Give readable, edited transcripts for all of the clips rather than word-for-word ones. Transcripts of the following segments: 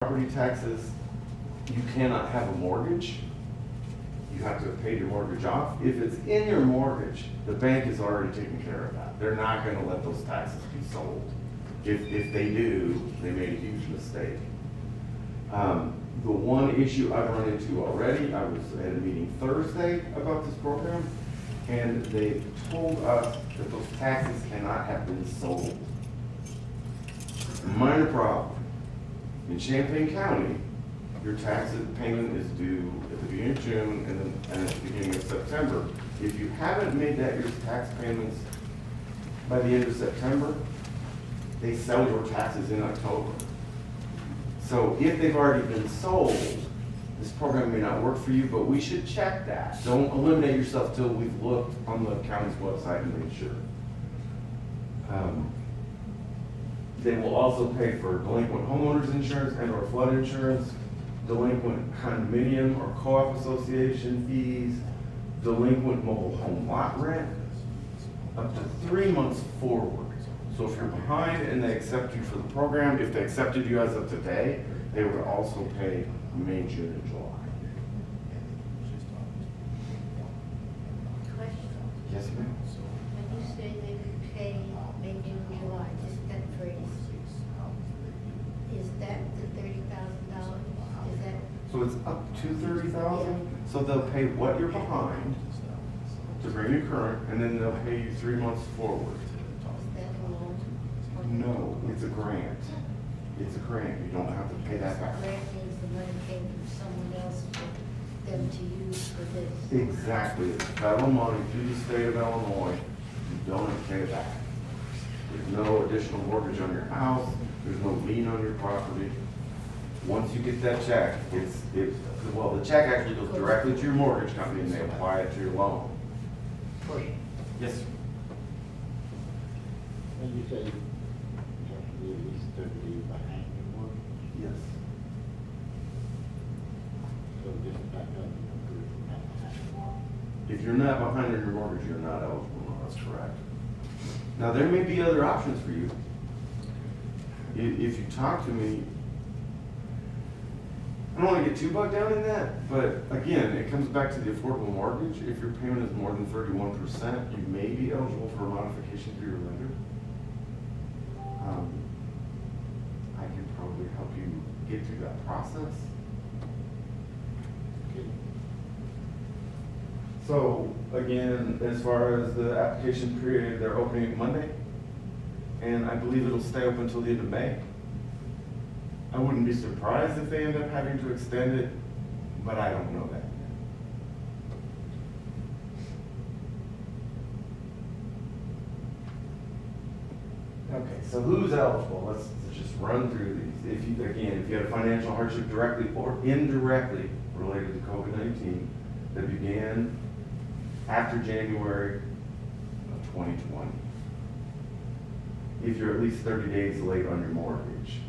property taxes, you cannot have a mortgage. You have to pay your mortgage off. If it's in your mortgage, the bank is already taking care of that. They're not going to let those taxes be sold. If they do, they made a huge mistake. The one issue I've run into already, I was at a meeting Thursday about this program, and they told us that those taxes cannot have been sold. Minor problem. In Champaign County, your tax payment is due at the beginning of June and at the beginning of September. If you haven't made that year's tax payments by the end of September, they sell your taxes in October. So if they've already been sold, this program may not work for you, but we should check that. Don't eliminate yourself till we've looked on the county's website and made sure. They will also pay for delinquent homeowners insurance and or flood insurance, delinquent condominium or co-op association fees, delinquent mobile home lot rent, up to 3 months forward. So if you're behind and they accept you for the program, if they accepted you as of today, they would also pay May, June, and July. Question. Yes, ma'am. When you say they could pay May, June, July, just that phrase, is that the $30,000? Is that? So it's up to $30,000. So they'll pay what you're behind to bring you current, and then they'll pay you 3 months forward. Is that a loan? No, it's a grant. It's a grant. You don't have to pay that back. Grant means the money came from someone else for them to use for this. Exactly. It's federal money through the state of Illinois. You don't have to pay it back. There's no additional mortgage on your house. There's no lien on your property. Once you get that check, well, the check actually goes directly to your mortgage company and they apply it to your loan. Yes, sir. When you say you have to be at least 30 days behind your mortgage, Yes. so just back up, you're not behind your mortgage. If you're not behind on your mortgage, you're not eligible. No, that's correct. Now, there may be other options for you. If you talk to me, I don't want to get too bogged down in that, but again, it comes back to the affordable mortgage. If your payment is more than 31%, you may be eligible for a modification through your lender. I can probably help you get through that process. Okay. So again, as far as the application period, they're opening Monday, and I believe it'll stay open until the end of May. I wouldn't be surprised if they end up having to extend it, but I don't know that. Okay, so who's eligible? Let's just run through these. If you had a financial hardship directly or indirectly related to COVID-19 that began after January of 2020. If you're at least 30 days late on your mortgage.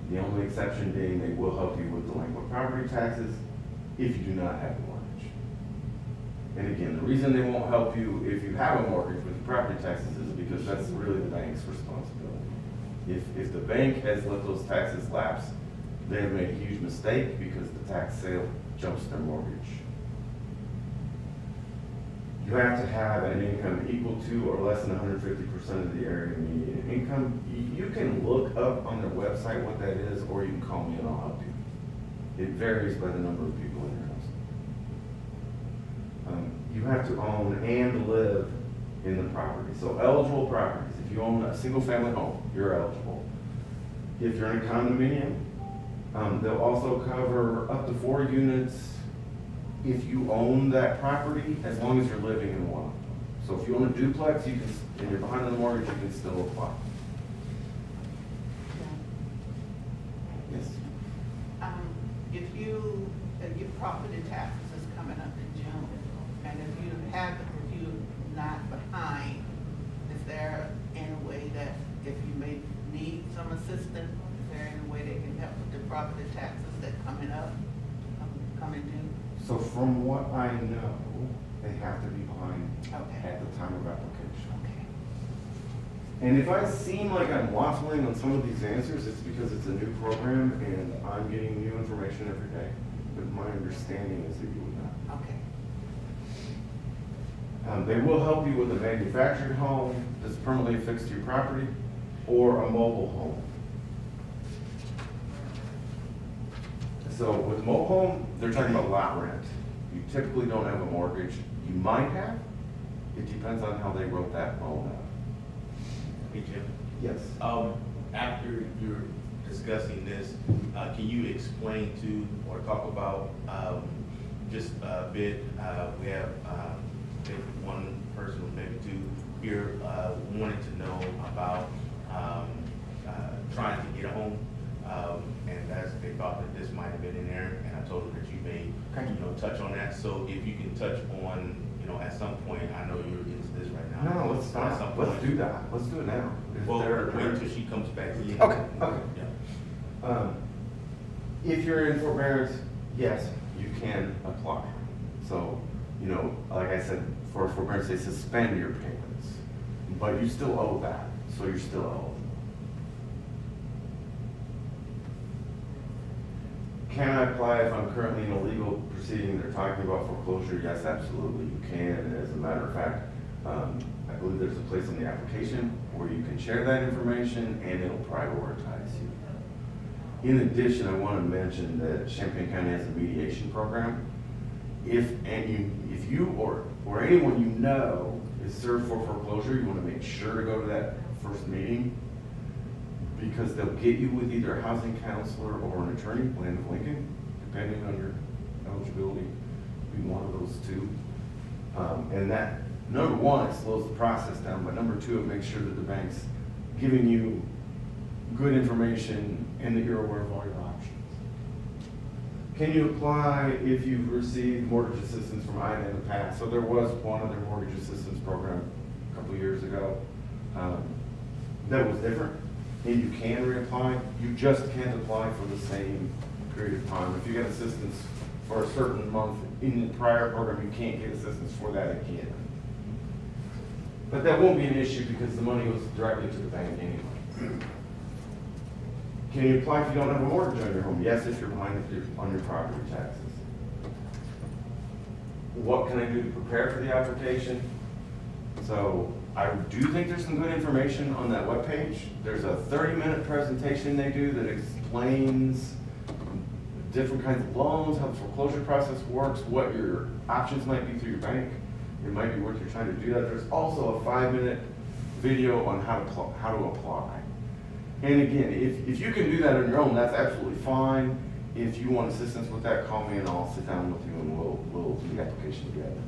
The only exception being they will help you with delinquent property taxes if you do not have a mortgage. And again, the reason they won't help you if you have a mortgage with property taxes is because that's really the bank's responsibility. If the bank has let those taxes lapse, they have made a huge mistake because the tax sale jumps their mortgage. You have to have an income equal to or less than 150% of the area median income. You can look up on their website what that is, or you can call me and I'll help you. It varies by the number of people in your house. You have to own and live in the property. So eligible properties, if you own a single family home, you're eligible. If you're in a condominium, they'll also cover up to 4 units if you own that property, as long as you're living in one of them. So if you own a duplex, you can, and you're behind on the mortgage, you can still apply. Yes. If your property taxes is coming up in June, and if you're not behind, is there any way that if you may need some assistance, is there any way they can help with the property taxes that coming due? So from what I know, they have to be behind Okay. at the time of application. Okay. And if I seem like I'm waffling on some of these answers, it's because it's a new program and I'm getting new information every day. But my understanding is that you would not. Okay. They will help you with a manufactured home that's permanently affixed to your property or a mobile home. So with mobile home, they're talking about lot rent. You typically don't have a mortgage. You might have. It depends on how they wrote that loan out. Hey, Jim. Yes. After you're discussing this, can you explain to or talk about just a bit? We have maybe one person, maybe two here wanted to know about trying to get a home, and they thought that this might have been in there, and I told them that you may, touch on that. So if you can touch on, at some point, I know you're into this right now. No, let's At not. some Let's point- do that. Let's do it now. If Well, they're- wait until she comes back in. Okay, okay. Yeah. If you're in forbearance, yes, you can apply. So, like I said, for forbearance, they suspend your payments, but you still owe that, so you're still eligible. Can I apply if I'm currently in a legal proceeding? They're talking about foreclosure. Yes, absolutely, you can. And as a matter of fact, I believe there's a place in the application where you can share that information and it'll prioritize you. In addition, I want to mention that Champaign County has a mediation program. If you or anyone you know is served for foreclosure, you want to make sure to go to that first meeting, because they'll get you with either a housing counselor or an attorney, Land of Lincoln, depending on your eligibility, be one of those two. And that, number one, it slows the process down, but number two, it makes sure that the bank's giving you good information and that you're aware of all your options. Can you apply if you've received mortgage assistance from IDA in the past? So there was one other mortgage assistance program a couple of years ago that was different, and you can reapply. You just can't apply for the same period of time. If you get assistance for a certain month in the prior program, you can't get assistance for that again. But that won't be an issue because the money goes directly to the bank anyway. Can you apply if you don't have a mortgage on your home? Yes, if you're behind on your property taxes. What can I do to prepare for the application? So I do think there's some good information on that webpage. There's a 30-minute presentation they do that explains different kinds of loans, how the foreclosure process works, what your options might be through your bank. It might be worth your time to do that. There's also a 5-minute video on how to apply. And again, if you can do that on your own, that's absolutely fine. If you want assistance with that, call me and I'll sit down with you and we'll do the application together.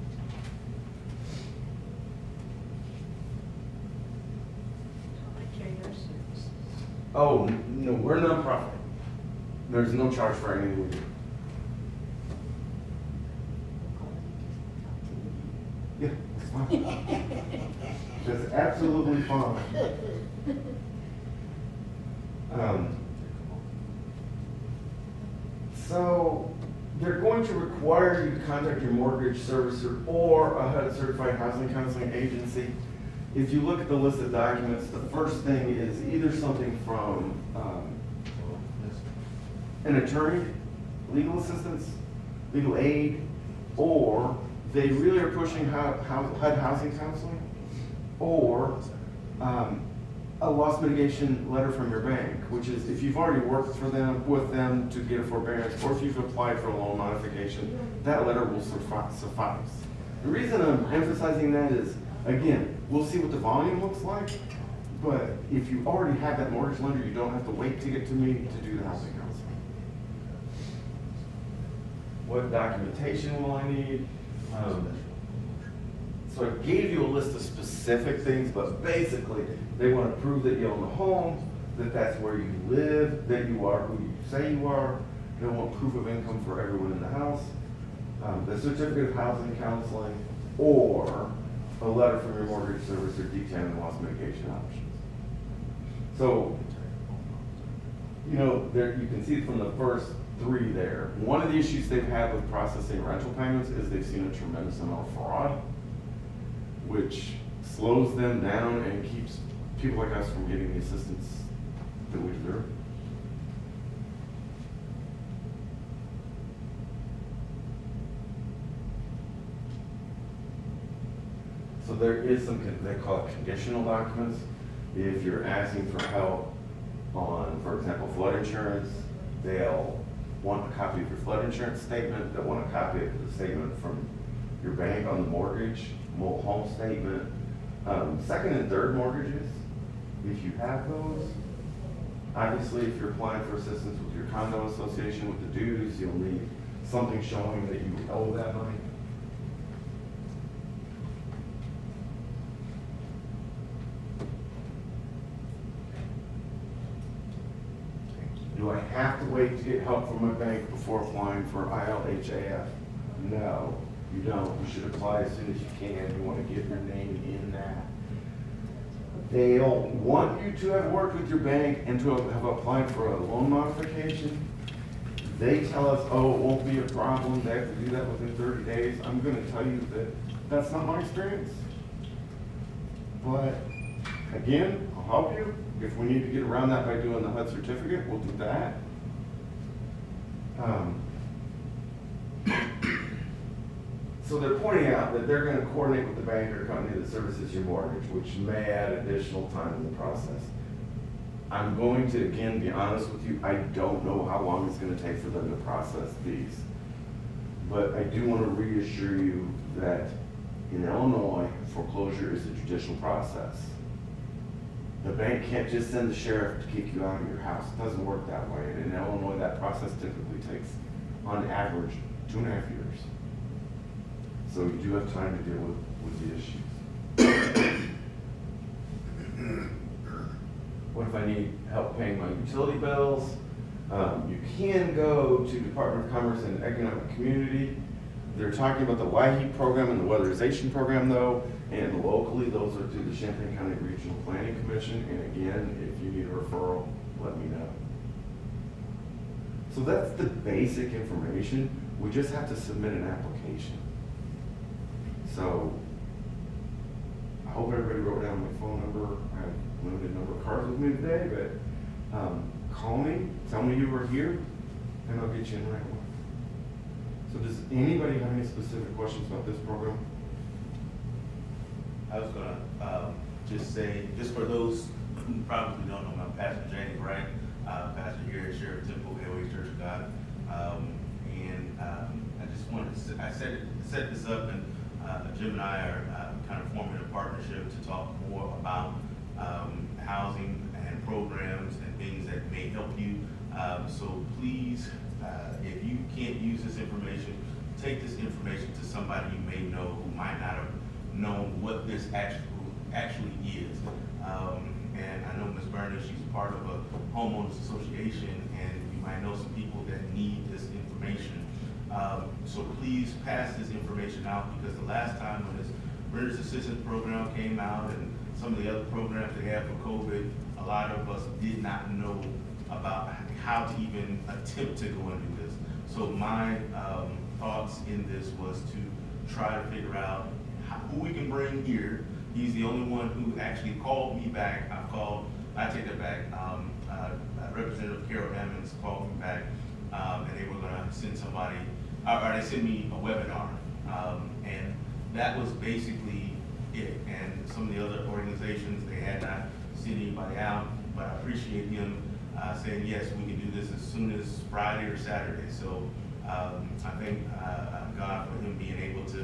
Oh, no, we're nonprofit. There's no charge for anything we do. Yeah, that's fine. That's absolutely fine. So they're going to require you to contact your mortgage servicer or a HUD certified housing counseling agency. If you look at the list of documents, the first thing is either something from an attorney, legal assistance, legal aid, or they really are pushing HUD housing counseling, or a loss mitigation letter from your bank, which is if you've already worked with them to get a forbearance, or if you've applied for a loan modification, that letter will suffice. The reason I'm emphasizing that is, again, we'll see what the volume looks like, but if you already have that mortgage lender, you don't have to wait to get to me to do the housing counseling. What documentation will I need? So I gave you a list of specific things, but basically, they want to prove that you own the home, that that's where you live, that you are who you say you are. They want proof of income for everyone in the house, the certificate of housing counseling, or a letter from your mortgage servicer detailing loss mitigation options. So, there you can see from the first three there. One of the issues they've had with processing rental payments is they've seen a tremendous amount of fraud, which slows them down and keeps people like us from getting the assistance that we deserve. So there is some, they call it conditional documents. If you're asking for help on, for example, flood insurance, they'll want a copy of your flood insurance statement, they'll want a copy of the statement from your bank on the mortgage, home statement, second and third mortgages, if you have those. Obviously, if you're applying for assistance with your condo association with the dues, you'll need something showing that you owe that money. Do I have to wait to get help from my bank before applying for ILHAF? No, you don't. You should apply as soon as you can. You want to get your name in that. They'll want you to have worked with your bank and to have applied for a loan modification. They tell us, oh, it won't be a problem. They have to do that within 30 days. I'm going to tell you that that's not my experience. But again, I'll help you. If we need to get around that by doing the HUD certificate, we'll do that. So they're pointing out that they're going to coordinate with the bank or company that services your mortgage, which may add additional time in the process. I'm going to, again, be honest with you, I don't know how long it's going to take for them to process these. But I do want to reassure you that in Illinois, foreclosure is a judicial process. The bank can't just send the sheriff to kick you out of your house. It doesn't work that way. And in Illinois, that process typically takes, on average, 2.5 years. So you do have time to deal with the issues. What if I need help paying my utility bills? You can go to Department of Commerce and Economic Community. They're talking about the YHEAP program and the weatherization program though, and locally those are through the Champaign County Regional Planning Commission. And again, if you need a referral, let me know. So that's the basic information. We just have to submit an application. So I hope everybody wrote down my phone number. I have a limited number of cards with me today, but call me, tell me you were here, and I'll get you in right away. So does anybody have any specific questions about this program? I was gonna just say, just for those who probably don't know, I'm Pastor James Wright, pastor here at Sheriff Temple, A.O.H Church of God. I just wanted to, I set this up, and Jim and I are kind of forming a partnership to talk more about housing and programs and things that may help you. So please, if you can't use this information, take this information to somebody you may know who might not have known what this actually is. And I know Ms. Berner, she's part of a homeowners association, and you might know some people that need this information. So please pass this information out, because the last time when this Renters Assistance Program came out and some of the other programs they had for COVID, a lot of us did not know about how to even attempt to go into this. So my thoughts in this was to try to figure out who we can bring here. He's the only one who actually called me back. I take that back. Representative Carol Emmons called me back, and they were gonna send somebody, or they sent me a webinar. And that was basically it. And some of the other organizations, they had not sent anybody out, but I appreciate him saying, yes, we can do this as soon as Friday or Saturday. So I thank God for him being able to,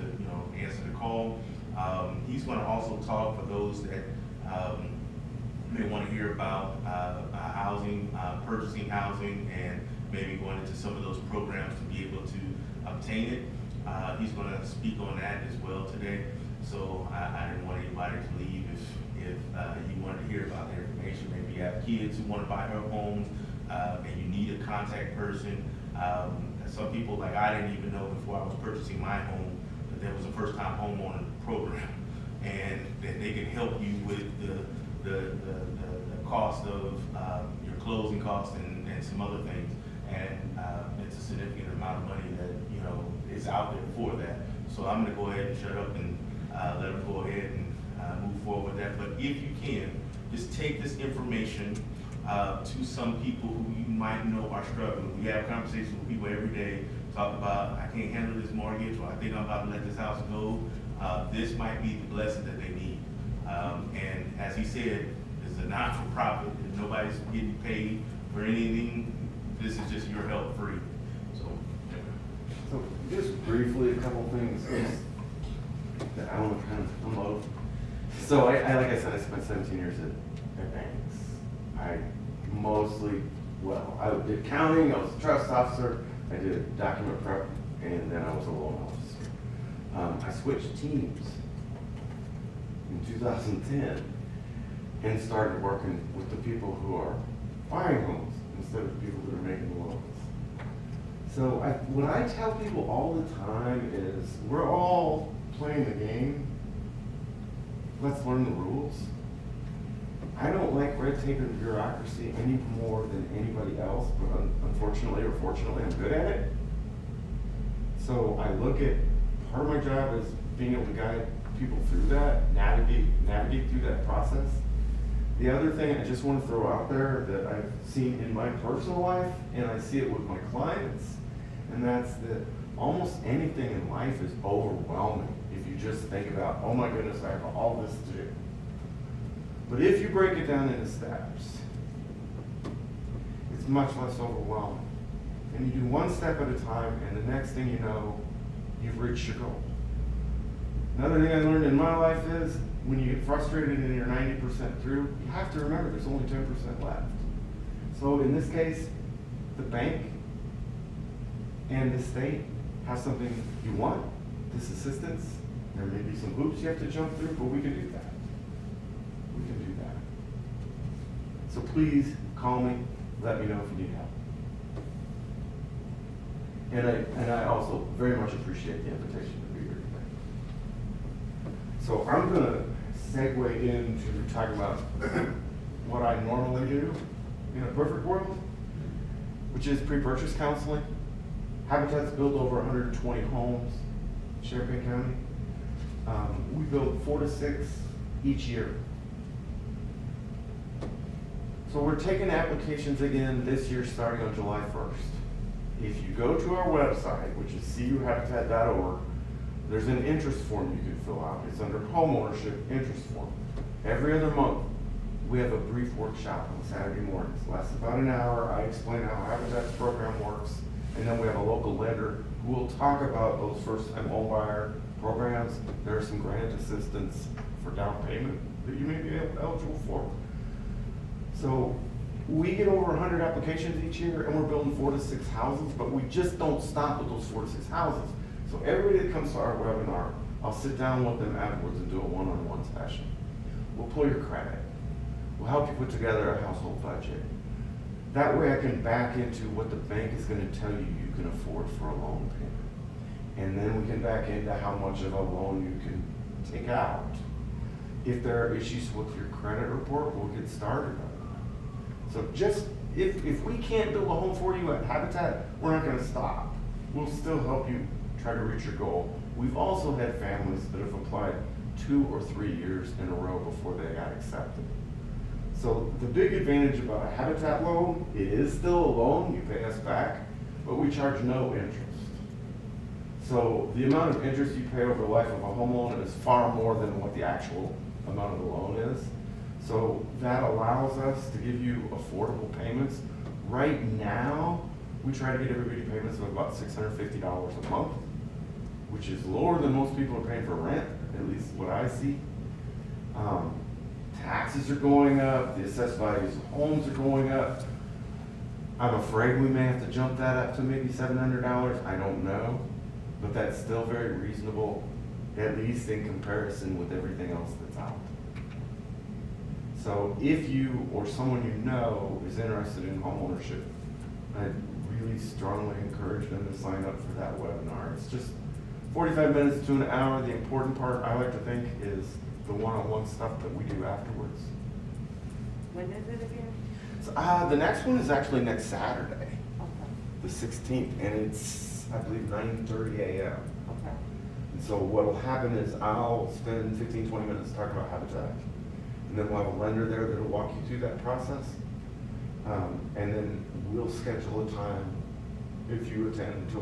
answer the call. He's going to also talk for those that may want to hear about housing, purchasing housing, and maybe going into some of those programs to be able to obtain it. He's going to speak on that as well today. So I didn't want anybody to leave if you wanted to hear about the information. Maybe you have kids who want to buy their homes and you need a contact person. Some people, like I didn't even know before I was purchasing my home that there was a first-time homeowner program, and that they can help you with the cost of your closing costs and some other things. And it's a significant amount of money that is out there for that. So I'm going to go ahead and shut up and let them go ahead and move forward with that. But if you can, just take this information to some people who you might know are struggling. We have conversations with people every day, talk about, I can't handle this mortgage, or I think I'm about to let this house go. This might be the blessing that they need. And as he said, this is a not-for-profit, and nobody's getting paid for anything. This is just your help free. So just briefly, a couple things that I want to kind of unload. So like I said, I spent 17 years at banks. I mostly, I did accounting, I was a trust officer, I did document prep, and then I was a loan officer. I switched teams in 2010 and started working with the people who are buying homes instead of the people that are making loans. So what I tell people all the time is, we're all playing the game. Let's learn the rules. I don't like red tape and bureaucracy any more than anybody else, but unfortunately or fortunately, I'm good at it. So I look at part of my job as being able to guide people through that, navigate through that process. The other thing I just want to throw out there that I've seen in my personal life, and I see it with my clients, and that's that almost anything in life is overwhelming if you just think about, oh my goodness, I have all this to do. But if you break it down into steps, it's much less overwhelming. And you do one step at a time, and the next thing you know, you've reached your goal. Another thing I learned in my life is, when you get frustrated and you're 90% through, you have to remember there's only 10% left. So in this case, the bank and the state have something you want, this assistance. There may be some hoops you have to jump through, but we can do that. We can do that. So please call me, let me know if you need help. And I also very much appreciate the invitation to be here today. So I'm going to segue into talking about what I normally do in a perfect world, which is pre-purchase counseling. Habitat's built over 120 homes in Champaign County. We build 4 to 6 each year. So we're taking applications again this year starting on July 1st. If you go to our website, which is cuhabitat.org, there's an interest form you can fill out. It's under homeownership interest form. Every other month, we have a brief workshop on Saturday mornings. Lasts about an hour. I explain how Habitat's program works, and then we have a local lender who will talk about those first-time home buyer programs. There are some grant assistance for down payment that you may be eligible for. So we get over 100 applications each year, and we're building 4 to 6 houses, but we just don't stop with those 4 to 6 houses. So everybody that comes to our webinar, I'll sit down with them afterwards and do a one-on-one session. We'll pull your credit. We'll help you put together a household budget. That way I can back into what the bank is going to tell you you can afford for a loan payment. And then we can back into how much of a loan you can take out. If there are issues with your credit report, we'll get started on that. So just, if we can't build a home for you at Habitat, we're not going to stop. We'll still help you try to reach your goal. We've also had families that have applied 2 or 3 years in a row before they got accepted. So the big advantage about a Habitat loan, it is still a loan, you pay us back, but we charge no interest. So the amount of interest you pay over the life of a home loan is far more than what the actual amount of the loan is. So that allows us to give you affordable payments. Right now, we try to get everybody payments of about $650 a month, which is lower than most people are paying for rent, at least what I see. Taxes are going up, the assessed values of homes are going up. I'm afraid we may have to jump that up to maybe $700, I don't know. But that's still very reasonable, at least in comparison with everything else that's out there. So if you or someone you know is interested in homeownership, I'd really strongly encourage them to sign up for that webinar. It's just 45 minutes to an hour. The important part, I like to think, is the one-on-one stuff that we do afterwards. When is it again? So, the next one is actually next Saturday, Okay. the 16th, and it's, I believe, 9:30 a.m. Okay. And so what will happen is I'll spend 15, 20 minutes talking about Habitat. and then we'll have a lender there that'll walk you through that process. And then we'll schedule a time, if you attend, to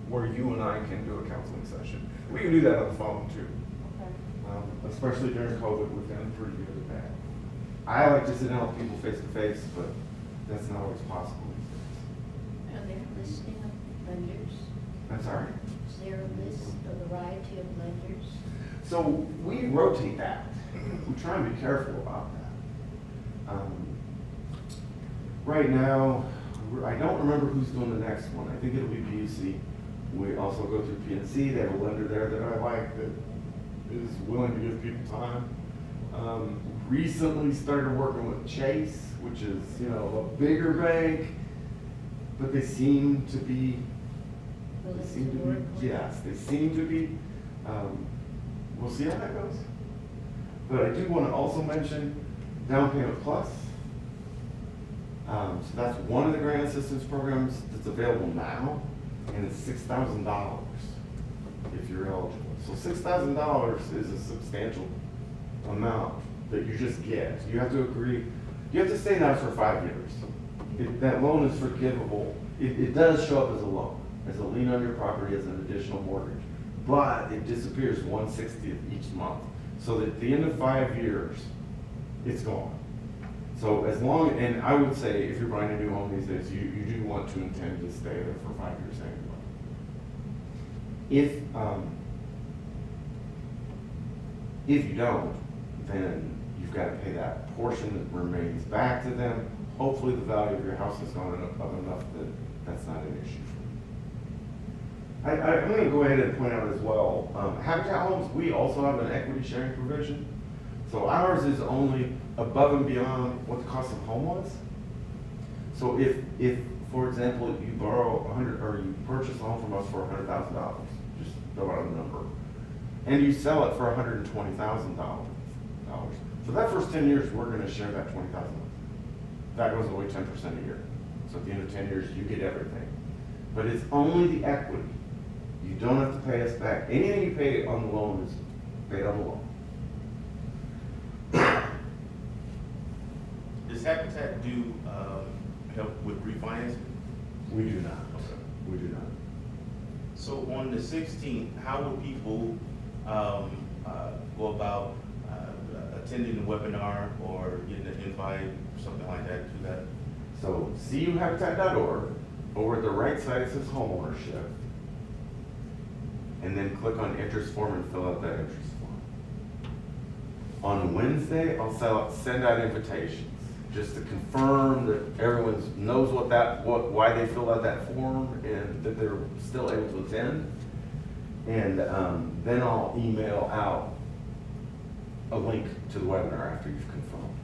where you and I can do a counseling session. We can do that on the phone too. Okay. Especially during COVID, we've done pretty good at that. I like to sit down with people face to face, but that's not always possible these days. Are there a listing of lenders? I'm sorry? Is there a list, a variety of lenders? So we rotate that. We try and be careful about that. Right now, I don't remember who's doing the next one. I think it'll be PUC. We also go through PNC. They have a lender there that I like that is willing to give people time. Recently started working with Chase, which is, you know, a bigger bank, but they seem to be, yes, they seem to be, we'll see how that goes. But I do want to also mention Down Payment Plus. So that's one of the grant assistance programs that's available now, and it's $6,000 if you're eligible. So $6,000 is a substantial amount that you just get. You have to agree, you have to stay in the house for 5 years. That loan is forgivable. It does show up as a loan, as a lien on your property, as an additional mortgage, but it disappears 1/60th each month. So that at the end of 5 years, it's gone. So as long, and I would say if you're buying a new home these days, you do want to intend to stay there for 5 years anyway. If you don't, then you've got to pay that portion that remains back to them. Hopefully the value of your house has gone up enough that that's not an issue for you. I'm going to go ahead and point out as well, Habitat Homes, we also have an equity sharing provision. So ours is only above and beyond what the cost of home was. So if for example, you borrow 100, or you purchase a home from us for $100,000, just throw out a number, and you sell it for $120,000. For that first 10 years, we're going to share that $20,000. That goes away 10% a year. So at the end of 10 years, you get everything. But it's only the equity. You don't have to pay us back. Anything you pay on the loan is paid on the loan. Does Habitat do help with refinancing? We do not. Okay. We do not. So on the 16th, how will people go about attending the webinar or getting an invite, something like that, to that? So cuhabitat.org, over at the right side it says homeownership, and then click on interest form and fill out that interest form. On Wednesday, I'll send out invitations just to confirm that everyone knows why they filled out that form and that they're still able to attend. And then I'll email out a link to the webinar after you've confirmed.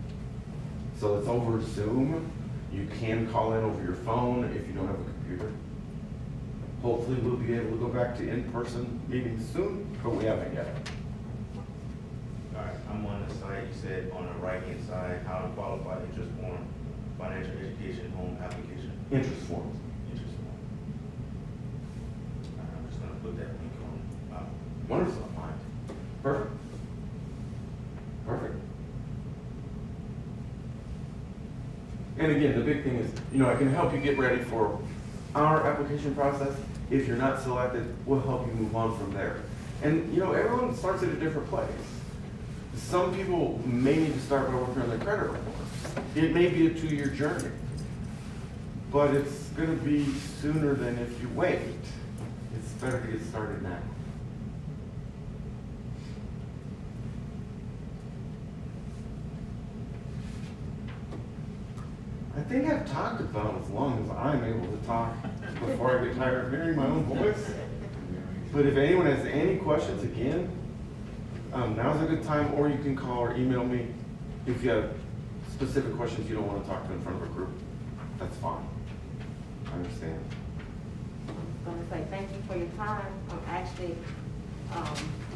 So it's over Zoom. You can call in over your phone if you don't have a computer. Hopefully we'll be able to go back to in-person meetings soon, but we haven't yet. All right, I'm on the site, you said on the right-hand side, how to qualify interest form, financial education, home application. Interest forms. Interest form. All right, I'm just gonna put that link on. Wonderful. Perfect. Perfect. And again, the big thing is, I can help you get ready for our application process. If you're not selected, we'll help you move on from there. And everyone starts at a different place. Some people may need to start by working on their credit report. It may be a 2-year journey, but it's going to be sooner than if you wait. It's better to get started now. I think I've talked about as long as I'm able to talk before I get tired of hearing my own voice. But if anyone has any questions, again, now's a good time, or you can call or email me if you have specific questions you don't want to talk to in front of a group. That's fine. I understand. I'm gonna say thank you for your time. Actually,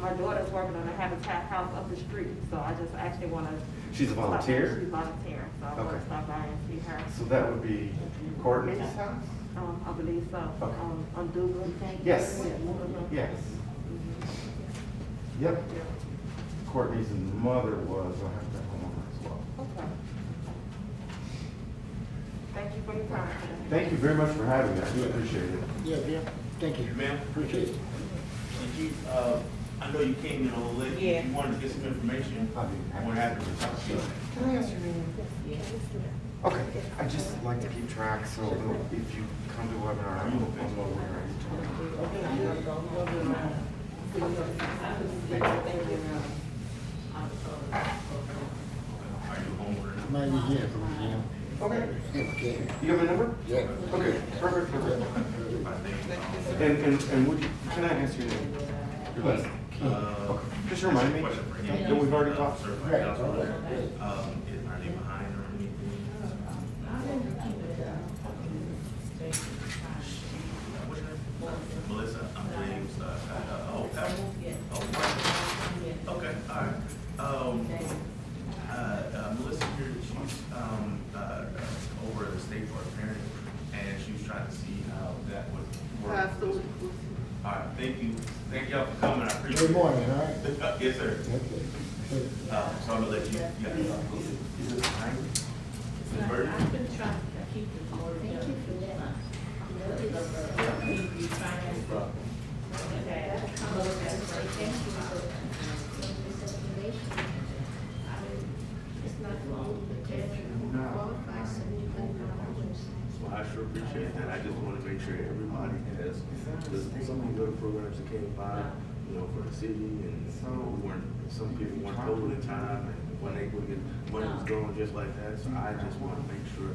my daughter's working on a Habitat house up the street, so I just actually want to. She's a volunteer? She's volunteer, so I want Okay. to stop by and see her. So that would be Courtney's house? I believe so. Okay. On Douglas. Yes. Mhm. Yes. Mhm. Yep. Courtney's mother was, I have that home. Okay. Thank you for your time today. Thank you very much for having me. I do appreciate it. Yeah, yeah, thank you. Ma'am? Appreciate it. Did you, I know you came in a little late. Yeah. You wanted to get some information. I'll be happy. What happened to talk to you? Can I ask your name? Okay, I just like to keep track, so if you come to a webinar, I know where Are you home or not? Might be here from the gym. Okay. Okay. You have my number? Yeah. Okay, perfect, perfect. And would you, can I ask your name? Your last name? Okay, just remind me. Question for him. Don't we've already talked? Right, all right, right. Are they behind or anything? What's your name? Melissa, I'm James, okay, all right. Melissa here, she's, over at the state for a parent, and she was trying to see how that would work. All right, thank you. Thank y'all for coming, I appreciate it. Good morning, all right? Yes, sir. Okay. So I'm gonna let you, is it behind? Is it bird? Thank you for that. Thank you for this information. It's not for you to qualify, so you can Well, I sure appreciate that. I just want to make sure everybody has, because some of the other programs that came by, you know, for the city, and we weren't, some people weren't told in time, and when they would get, money was going just like that. So I just want to make sure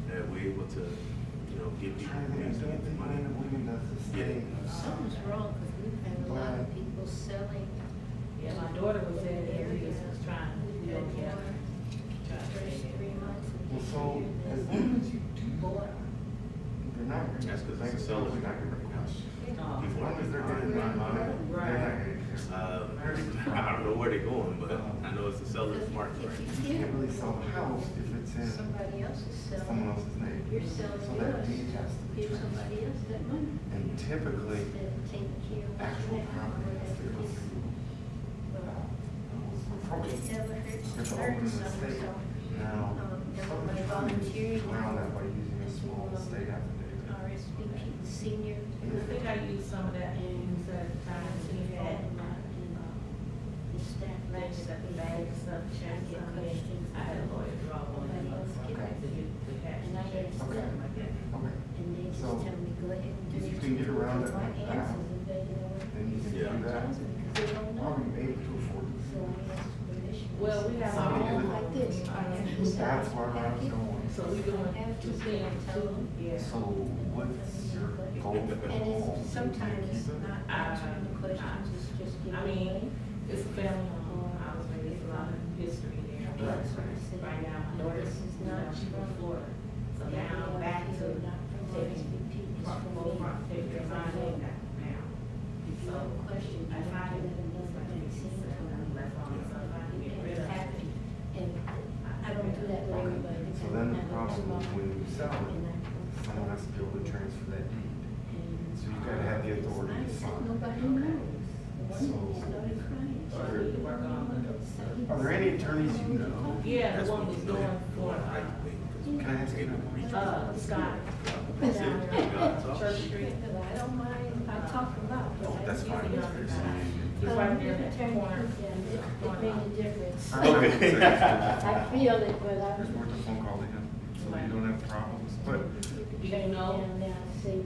that we're able to, you know, give people ways to get the money. Get it. Something's wrong, because we've had a lot of people selling. Yeah, my daughter was in there, we was trying, We've had yeah. more first 3 months of Well, this so year as than long as you do bought. that, they're not. That's because they sell it. Not gonna request. Oh, As long as they're getting my money, they're not gonna. I don't know where they're going, but I know it's a seller's market. If You you can't get really sell a house if it's in somebody else's someone selling, else's name. you're selling So that deed yours, has to be give somebody transferred. else that money. And typically, Instead of taking care of what's actual left, property or has to go that's through. It never hurts to It's all learn in the something, state. so, Now, never some mind attorneys volunteering. around that by using a small state affidavit. RSVP, senior. I think I used some of that when you said time to had The staff things matches at the bag and stuff, checks, get I questions. had a lawyer draw on Nobody else it. get To it. get the cash. And I checks, asked Okay. something like that. Okay. And they just So, tell me, go ahead and do if you it. can get around it My like that, answers are better than what then you can Yeah. do that. because they don't know. Are we able to afford it? So I asked permission. Well, we have our Somebody own. did it. Like this. I have to sell That's it where I was packet. going. So we doing two things, too, yeah. So what's your goal? And it's sometimes not answering the questions, it's just I giving mean, away. it's a family home, I was raised a lot of history there. That's what I said. Right now, my daughter's, This is not she's from Florida, so Yeah, now I'm back to not from taking RSVP, it's front, from full me. front picture of my name now. If you So, have a question, you I have find to it, let them know that they see it. left on, so if I can get rid It of it. happened, and I don't do that with everybody. So then the problem is when you sell it, someone has to be able to transfer that deed. So you gotta have the authority to sign. Nobody knows. The one that started crying. So I need to work on Are there any attorneys you know? Yeah, the one was doing for, Can I ask you? Scott. That's it. Down there on Church Street. I don't mind, I talk about it. Oh, that's fine. He's right there in that corner. It made a difference. Okay. I feel it, but I. There's worth a phone call to him, so you don't have problems, but Do you know? And now say